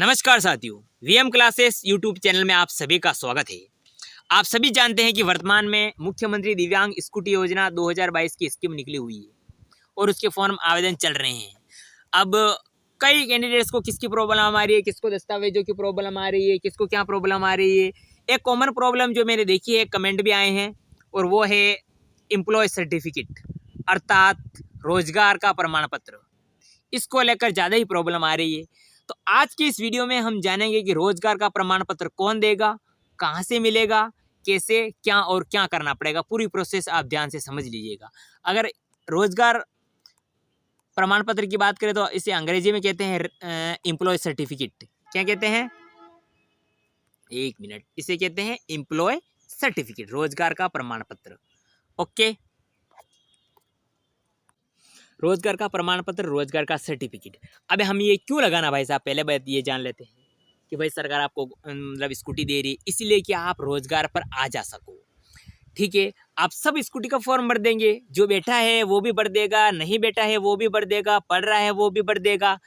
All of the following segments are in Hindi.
नमस्कार साथियों, वीएम क्लासेस यूट्यूब चैनल में आप सभी का स्वागत है। आप सभी जानते हैं कि वर्तमान में मुख्यमंत्री दिव्यांग स्कूटी योजना 2022 की स्कीम निकली हुई है और उसके फॉर्म आवेदन चल रहे हैं। अब कई कैंडिडेट्स को किसकी प्रॉब्लम आ रही है, किसको दस्तावेजों की प्रॉब्लम आ रही है, किसको क्या प्रॉब्लम आ रही है। एक कॉमन प्रॉब्लम जो मैंने देखी है, कमेंट भी आए हैं, और वो है एम्प्लॉय सर्टिफिकेट अर्थात रोजगार का प्रमाण पत्र। इसको लेकर ज़्यादा ही प्रॉब्लम आ रही है। तो आज की इस वीडियो में हम जानेंगे कि रोजगार का प्रमाण पत्र कौन देगा, कहाँ से मिलेगा, कैसे, क्या और क्या करना पड़ेगा। पूरी प्रोसेस आप ध्यान से समझ लीजिएगा। अगर रोजगार प्रमाण पत्र की बात करें तो इसे अंग्रेजी में कहते हैं एम्प्लॉय सर्टिफिकेट। क्या कहते हैं? एक मिनट, इसे कहते हैं एम्प्लॉय सर्टिफिकेट, रोजगार का प्रमाण पत्र। ओके, रोजगार का प्रमाण पत्र, रोजगार का सर्टिफिकेट। अब हम ये क्यों लगाना भाई साहब, पहले बात ये जान लेते हैं कि भाई सरकार आपको मतलब स्कूटी दे रही है इसलिए कि आप रोजगार पर आ जा सको। ठीक है, आप सब स्कूटी का फॉर्म भर देंगे, जो बैठा है वो भी भर देगा, नहीं बैठा है वो भी भर देगा, पढ़ रहा है वो भी भर देगा।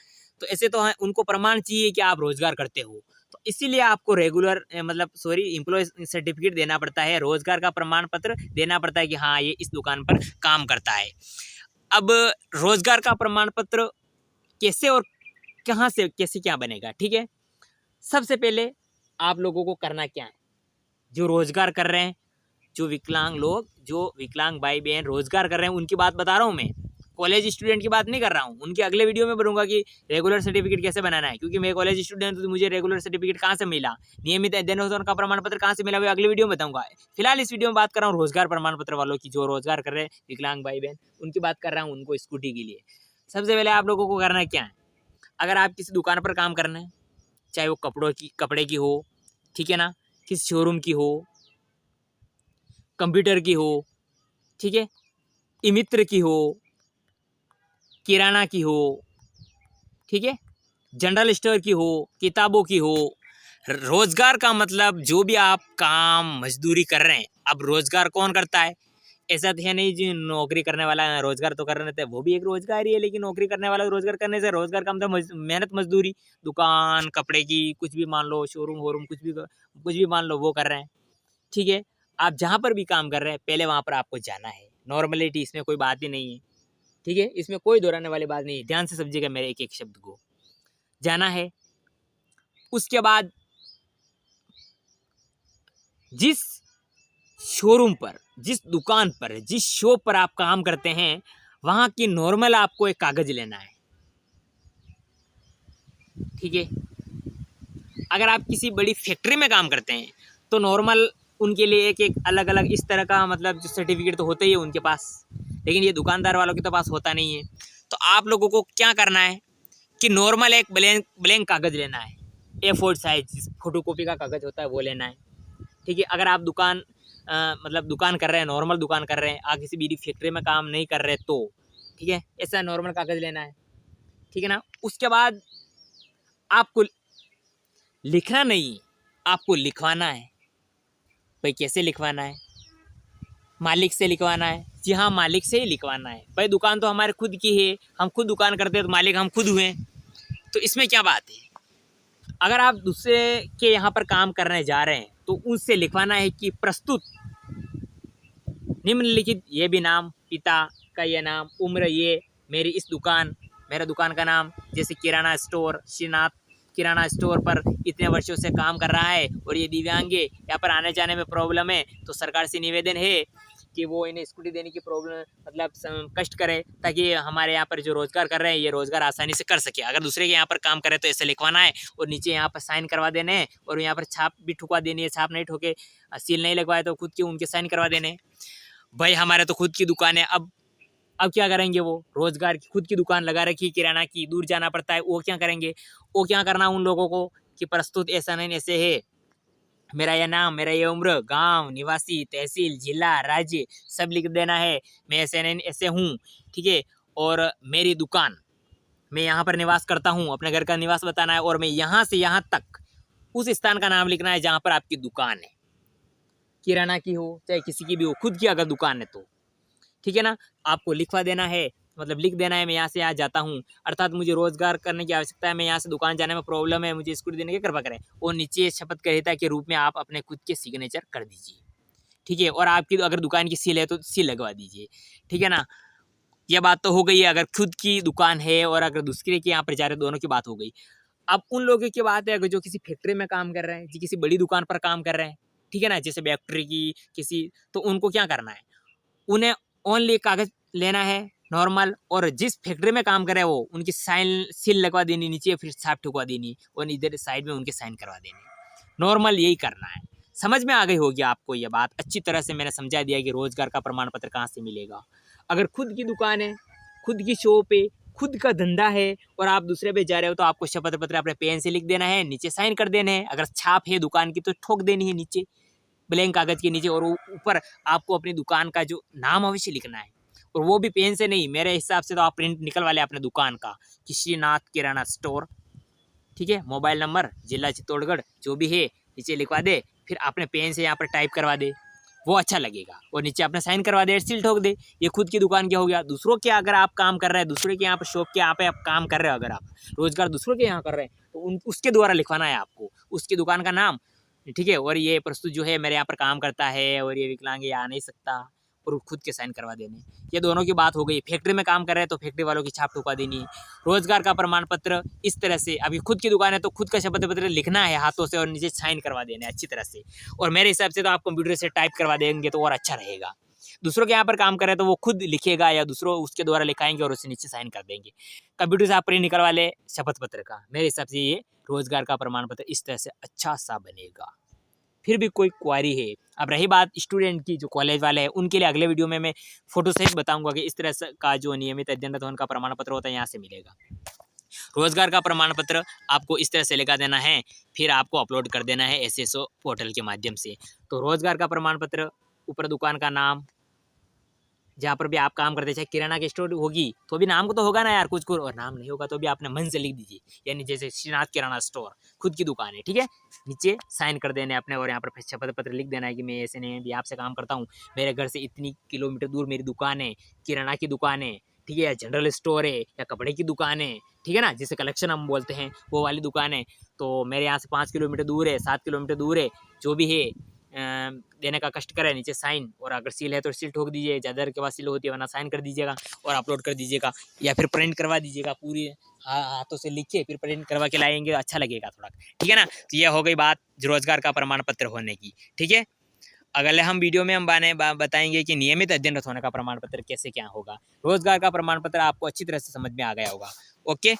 तो ऐसे तो उनको प्रमाण चाहिए कि आप रोजगार करते हो। तो इसीलिए आपको रेगुलर एम्प्लॉय सर्टिफिकेट देना पड़ता है, रोजगार का प्रमाण पत्र देना पड़ता है कि हाँ ये इस दुकान पर काम करता है। अब रोजगार का प्रमाण पत्र कैसे और कहाँ से कैसे क्या बनेगा, ठीक है। सबसे पहले आप लोगों को करना क्या है, जो रोजगार कर रहे हैं, जो विकलांग लोग, जो विकलांग भाई बहन रोजगार कर रहे हैं उनकी बात बता रहा हूँ मैं, कॉलेज स्टूडेंट की बात नहीं कर रहा हूँ। उनके अगले वीडियो में बनूंगा कि रेगुलर सर्टिफिकेट कैसे बनाना है, क्योंकि मैं कॉलेज स्टूडेंट हूँ तो मुझे रेगुलर सर्टिफिकेट कहाँ से मिला, नियमित अध्ययन का प्रमाण पत्र कहाँ से मिला, वो अगले वीडियो में बताऊंगा। फिलहाल इस वीडियो में बात कर रहा हूँ रोजगार प्रमाण पत्र वालों की, जो रोजगार कर रहे हैं विकलांग भाई बहन, उनकी बात कर रहा हूँ, उनको स्कूटी के लिए। सबसे पहले आप लोगों को करना है क्या है, अगर आप किसी दुकान पर काम करना है, चाहे वो कपड़े की हो, ठीक है ना, किसी शोरूम की हो, कंप्यूटर की हो, ठीक है, ई मित्र की हो, किराना की हो, ठीक है, जनरल स्टोर की हो, किताबों की हो। रोजगार का मतलब जो भी आप काम मजदूरी कर रहे हैं। अब रोजगार कौन करता है? ऐसा तो है नहीं जी नौकरी करने वाला रोजगार तो कर रहे थे, वो भी एक रोजगार ही है, लेकिन नौकरी करने वाला रोजगार करने से रोजगार का मतलब मेहनत मजदूरी, दुकान कपड़े की कुछ भी मान लो, शोरूम वोरूम कुछ भी मान लो, वो कर रहे हैं। ठीक है, आप जहाँ पर भी काम कर रहे हैं पहले वहाँ पर आपको जाना है। नॉर्मलिटी, इसमें कोई बात ही नहीं है, ठीक है, इसमें कोई दोहराने वाली बात नहीं है। ध्यान से समझिएगा मेरे एक एक शब्द को। जाना है, उसके बाद जिस शोरूम पर, जिस दुकान पर, जिस शॉप पर आप काम करते हैं, वहाँ की नॉर्मल आपको एक कागज लेना है, ठीक है। अगर आप किसी बड़ी फैक्ट्री में काम करते हैं तो नॉर्मल उनके लिए एक एक अलग अलग इस तरह का मतलब जो सर्टिफिकेट तो होते ही है उनके पास, लेकिन ये दुकानदार वालों के तो पास होता नहीं है। तो आप लोगों को क्या करना है कि नॉर्मल एक ब्लैंक कागज लेना है, A4 साइज फोटोकॉपी का कागज होता है वो लेना है, ठीक है। अगर आप मतलब दुकान कर रहे हैं, नॉर्मल दुकान कर रहे हैं, आप किसी बड़ी फैक्ट्री में काम नहीं कर रहे तो ठीक है, ऐसा नॉर्मल कागज लेना है, ठीक है ना। उसके बाद आपको लिखना नहीं, आपको लिखवाना है। भाई कैसे लिखवाना है? मालिक से लिखवाना है। जी हाँ, मालिक से ही लिखवाना है। भाई दुकान तो हमारे खुद की है, हम खुद दुकान करते हैं तो मालिक हम खुद हुए, तो इसमें क्या बात है। अगर आप दूसरे के यहाँ पर काम करने जा रहे हैं तो उससे लिखवाना है कि प्रस्तुत निम्नलिखित ये भी नाम, पिता का ये नाम, उम्र ये, मेरी इस दुकान, मेरा दुकान का नाम, जैसे किराना स्टोर, श्रीनाथ किराना स्टोर पर इतने वर्षों से काम कर रहा है और ये दिव्यांग है, यहाँ पर आने जाने में प्रॉब्लम है, तो सरकार से निवेदन है कि वो इन्हें स्कूटी देने की प्रॉब्लम मतलब कष्ट करे, ताकि हमारे यहाँ पर जो रोजगार कर रहे हैं ये रोजगार आसानी से कर सके। अगर दूसरे के यहाँ पर काम करे तो ऐसे लिखवाना है और नीचे यहाँ पर साइन करवा देने हैं, और यहाँ पर छाप भी ठुकवा देनी है, छाप नहीं ठोके, सील नहीं लगवाए तो खुद के उनके साइन करवा देने। भाई हमारे तो खुद की दुकान है, अब क्या करेंगे, वो रोजगार की खुद की दुकान लगा रखी किराना की, दूर जाना पड़ता है, वो क्या करेंगे? वो क्या करना उन लोगों को कि प्रस्तुत ऐसा नहीं ऐसे है, मेरा यह नाम, मेरा ये उम्र, गांव, निवासी, तहसील, जिला, राज्य सब लिख देना है, मैं ऐसे नहीं ऐसे हूँ, ठीक है, और मेरी दुकान, मैं यहाँ पर निवास करता हूँ, अपने घर का निवास बताना है, और मैं यहाँ से यहाँ तक उस स्थान का नाम लिखना है जहाँ पर आपकी दुकान है, किराना की हो चाहे किसी की भी हो, खुद की अगर दुकान है तो, ठीक है ना, आपको लिखवा देना है। मतलब लिख देना है मैं यहाँ से यहाँ जाता हूँ, अर्थात मुझे रोजगार करने की आवश्यकता है, मैं यहाँ से दुकान जाने में प्रॉब्लम है, मुझे स्कूटी देने की कृपा करें। और नीचे शपथ ग्रहीता के रूप में आप अपने खुद के सिग्नेचर कर दीजिए, ठीक है। और आपकी अगर दुकान की सील है तो सील लगवा दीजिए, ठीक है ना। यह बात तो हो गई है अगर खुद की दुकान है और अगर दूसरे के यहाँ पर जा रहे, दोनों की बात हो गई। अब उन लोगों की बात है अगर जो किसी फैक्ट्री में काम कर रहे हैं, जी किसी बड़ी दुकान पर काम कर रहे हैं, ठीक है ना, जैसे फैक्ट्री की किसी, तो उनको क्या करना है, उन्हें ओनली कागज लेना है नॉर्मल, और जिस फैक्ट्री में काम कर रहे हैं वो उनकी साइन सील लगवा देनी नीचे, फिर छाप ठुकवा देनी और इधर साइड में उनके साइन करवा देनी, नॉर्मल यही करना है। समझ में आ गई होगी आपको ये बात, अच्छी तरह से मैंने समझा दिया कि रोजगार का प्रमाण पत्र कहाँ से मिलेगा। अगर खुद की दुकान है, खुद की शॉप है, खुद का धंधा है और आप दूसरे पे जा रहे हो, तो आपको शपथ पत्र अपने पेन से लिख देना है, नीचे साइन कर देने हैं। अगर छाप है दुकान की तो ठोक देनी है नीचे ब्लैंक कागज के नीचे, और ऊपर आपको अपनी दुकान का जो नाम अवश्य लिखना है, और वो भी पेन से नहीं, मेरे हिसाब से तो आप प्रिंट निकलवा लें अपने दुकान का कि श्रीनाथ किराना स्टोर, ठीक है, मोबाइल नंबर, जिला चित्तौड़गढ़, जो भी है नीचे लिखवा दे, फिर अपने पेन से यहाँ पर टाइप करवा दे, वो अच्छा लगेगा, और नीचे अपना साइन करवा दे, सील ठोक दे। ये खुद की दुकान क्या हो गया। दूसरों के अगर आप काम कर रहे हैं, दूसरे के यहाँ पर शॉप के यहाँ पे आप काम कर रहे हो, अगर आप रोजगार दूसरों के यहाँ कर रहे हैं, तो उसके द्वारा लिखवाना है आपको उसकी दुकान का नाम, ठीक है। और ये प्रस्तुत जो है मेरे यहाँ पर काम करता है और ये विकलांग आ नहीं सकता, और खुद के साइन करवा देने। ये दोनों की बात हो गई। फैक्ट्री में काम कर रहे हैं तो फैक्ट्री वालों की छाप ठुकवा देनी। रोजगार का प्रमाण पत्र इस तरह से, अभी खुद की दुकान है तो खुद का शपथ पत्र लिखना है हाथों से और नीचे साइन करवा देने अच्छी तरह से। और मेरे हिसाब से तो आप कंप्यूटर से टाइप करवा देंगे तो और अच्छा रहेगा। दूसरों के यहाँ पर काम कर रहे हैं तो वो खुद लिखेगा या दूसरों उसके द्वारा लिखाएंगे और उसे नीचे साइन कर देंगे। कंप्यूटर से आप प्रिंट निकलवा ले शपथ पत्र का, मेरे हिसाब से ये रोजगार का प्रमाण पत्र इस तरह से अच्छा सा बनेगा। फिर भी कोई क्वारी है। अब रही बात स्टूडेंट की, जो कॉलेज वाले हैं, उनके लिए अगले वीडियो में मैं फोटो सहित बताऊंगा कि इस तरह से का जो नियमित अध्ययनरत होने का प्रमाण पत्र होता है यहाँ से मिलेगा। रोजगार का प्रमाण पत्र आपको इस तरह से लगा देना है, फिर आपको अपलोड कर देना है SSO पोर्टल के माध्यम से। तो रोजगार का प्रमाण पत्र, ऊपर दुकान का नाम, जहाँ पर भी आप काम करते, चाहे किराना की स्टोर होगी तो भी नाम को तो होगा ना यार कुछ, और नाम नहीं होगा तो भी आपने मन से लिख दीजिए, यानी जैसे श्रीनाथ किराना स्टोर, खुद की दुकान है, ठीक है। नीचे साइन कर देने अपने, और यहाँ पर शपथ पत्र लिख देना है कि मैं ऐसे नहीं भी आपसे काम करता हूँ, मेरे घर से इतनी किलोमीटर दूर मेरी दुकान है, किराना की दुकान है, ठीक है, या जनरल स्टोर है, या कपड़े की दुकान है, ठीक है ना, जिसे कलेक्शन हम बोलते हैं वो वाली दुकान है, तो मेरे यहाँ से 5 किलोमीटर दूर है, 7 किलोमीटर दूर है, जो भी है देने का कष्ट करें, नीचे साइन, और अगर सील है तो सील ठोक दीजिए, ज़्यादा के बाद सील होती है, वरना साइन कर दीजिएगा और अपलोड कर दीजिएगा, या फिर प्रिंट करवा दीजिएगा पूरी हाथों से लिख के, फिर प्रिंट करवा के लाएंगे, अच्छा लगेगा थोड़ा, ठीक है ना। तो यह हो गई बात रोजगार का प्रमाण पत्र होने की, ठीक है। अगले हम वीडियो में हम बताएंगे कि नियमित अध्ययनरत होने का प्रमाण पत्र कैसे क्या होगा। रोजगार का प्रमाण पत्र आपको अच्छी तरह से समझ में आ गया होगा। ओके।